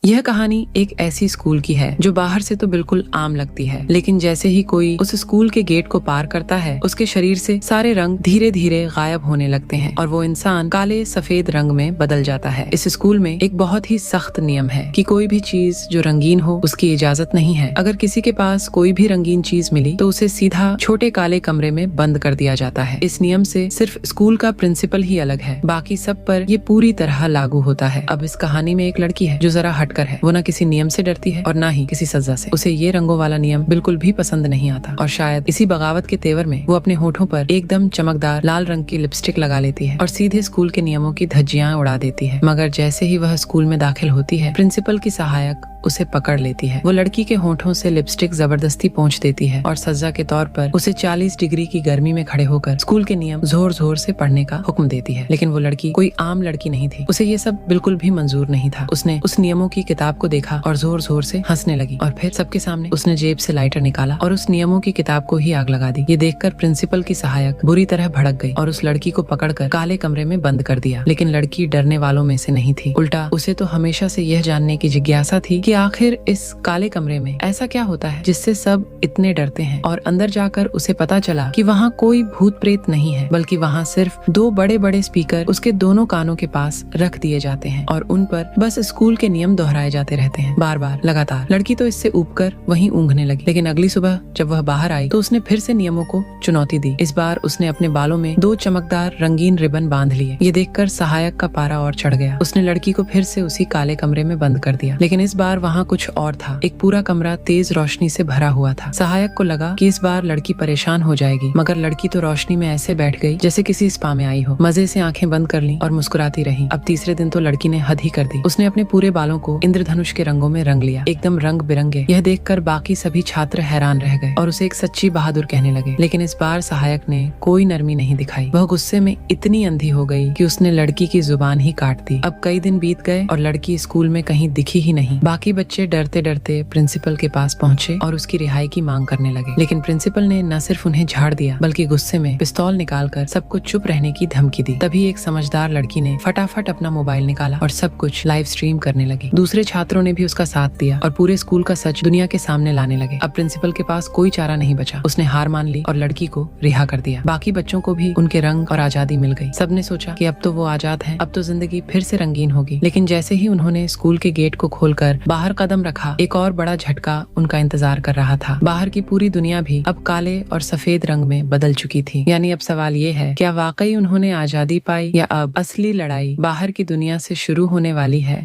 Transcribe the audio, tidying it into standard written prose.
यह कहानी एक ऐसी स्कूल की है जो बाहर से तो बिल्कुल आम लगती है, लेकिन जैसे ही कोई उस स्कूल के गेट को पार करता है उसके शरीर से सारे रंग धीरे धीरे गायब होने लगते हैं और वो इंसान काले सफेद रंग में बदल जाता है। इस स्कूल में एक बहुत ही सख्त नियम है कि कोई भी चीज जो रंगीन हो उसकी इजाजत नहीं है। अगर किसी के पास कोई भी रंगीन चीज मिली तो उसे सीधा छोटे काले कमरे में बंद कर दिया जाता है। इस नियम से सिर्फ स्कूल का प्रिंसिपल ही अलग है, बाकी सब पर ये पूरी तरह लागू होता है। अब इस कहानी में एक लड़की है जो जरा हटकर है। वो न किसी नियम से डरती है और न ही किसी सजा से। उसे ये रंगों वाला नियम बिल्कुल भी पसंद नहीं आता और शायद इसी बगावत के तेवर में वो अपने होठों पर एकदम चमकदार लाल रंग की लिपस्टिक लगा लेती है और सीधे स्कूल के नियमों की धज्जियां उड़ा देती है। मगर जैसे ही वह स्कूल में दाखिल होती है, प्रिंसिपल की सहायक उसे पकड़ लेती है। वो लड़की के होठों से लिपस्टिक जबरदस्ती पोंछ देती है और सजा के तौर पर उसे 40 डिग्री की गर्मी में खड़े होकर स्कूल के नियम जोर जोर से पढ़ने का हुक्म देती है। लेकिन वो लड़की कोई आम लड़की नहीं थी। उसे ये सब बिल्कुल भी मंजूर नहीं था। उसने उस नियमों की किताब को देखा और जोर जोर से हंसने लगी और फिर सबके सामने उसने जेब से लाइटर निकाला और उस नियमों की किताब को ही आग लगा दी। ये देखकर प्रिंसिपल की सहायक बुरी तरह भड़क गई और उस लड़की को पकड़कर काले कमरे में बंद कर दिया। लेकिन लड़की डरने वालों में से नहीं थी। उल्टा उसे तो हमेशा से यह जानने की जिज्ञासा थी कि आखिर इस काले कमरे में ऐसा क्या होता है जिससे सब इतने डरते हैं। और अंदर जाकर उसे पता चला कि वहाँ कोई भूत प्रेत नहीं है, बल्कि वहाँ सिर्फ 2 बड़े बड़े स्पीकर उसके दोनों कानों के पास रख दिए जाते हैं और उन पर बस स्कूल के नियम दोहराए जाते रहते हैं, बार बार लगातार। लड़की तो इससे ऊबकर वहीं ऊँघने लगी। लेकिन अगली सुबह जब वह बाहर आई तो उसने फिर से नियमों को चुनौती दी। इस बार उसने अपने बालों में 2 चमकदार रंगीन रिबन बांध लिए। ये देखकर सहायक का पारा और चढ़ गया। उसने लड़की को फिर से उसी काले कमरे में बंद कर दिया। लेकिन इस बार वहाँ कुछ और था। एक पूरा कमरा तेज रोशनी से भरा हुआ था। सहायक को लगा कि इस बार लड़की परेशान हो जाएगी, मगर लड़की तो रोशनी में ऐसे बैठ गई जैसे किसी स्पा में आई हो। मजे से आंखें बंद कर ली और मुस्कुराती रही। अब तीसरे दिन तो लड़की ने हद ही कर दी। उसने अपने पूरे बालों को इंद्रधनुष के रंगों में रंग लिया, एकदम रंग बिरंगे। यह देखकर बाकी सभी छात्र हैरान रह गए और उसे एक सच्ची बहादुर कहने लगे। लेकिन इस बार सहायक ने कोई नरमी नहीं दिखाई। वह गुस्से में इतनी अंधी हो गई कि उसने लड़की की जुबान ही काट दी। अब कई दिन बीत गए और लड़की स्कूल में कहीं दिखी ही नहीं। बाकी बच्चे डरते डरते प्रिंसिपल के पास पहुंचे और उसकी रिहाई की मांग करने लगे। लेकिन प्रिंसिपल ने न सिर्फ उन्हें झाड़ दिया बल्कि गुस्से में पिस्तौल निकालकर सबको चुप रहने की धमकी दी। तभी एक समझदार लड़की ने फटाफट अपना मोबाइल निकाला और सब कुछ लाइव स्ट्रीम करने लगी। दूसरे छात्रों ने भी उसका साथ दिया और पूरे स्कूल का सच दुनिया के सामने लाने लगे। अब प्रिंसिपल के पास कोई चारा नहीं बचा। उसने हार मान ली और लड़की को रिहा कर दिया। बाकी बच्चों को भी उनके रंग और आजादी मिल गई। सबने सोचा कि अब तो वो आजाद है, अब तो जिंदगी फिर से रंगीन होगी। लेकिन जैसे ही उन्होंने स्कूल के गेट को खोलकर बाहर कदम रखा, एक और बड़ा झटका उनका इंतजार कर रहा था। बाहर की पूरी दुनिया भी अब काले और सफेद रंग में बदल चुकी थी। यानी अब सवाल ये है, क्या वाकई उन्होंने आजादी पाई या अब असली लड़ाई बाहर की दुनिया से शुरू होने वाली है।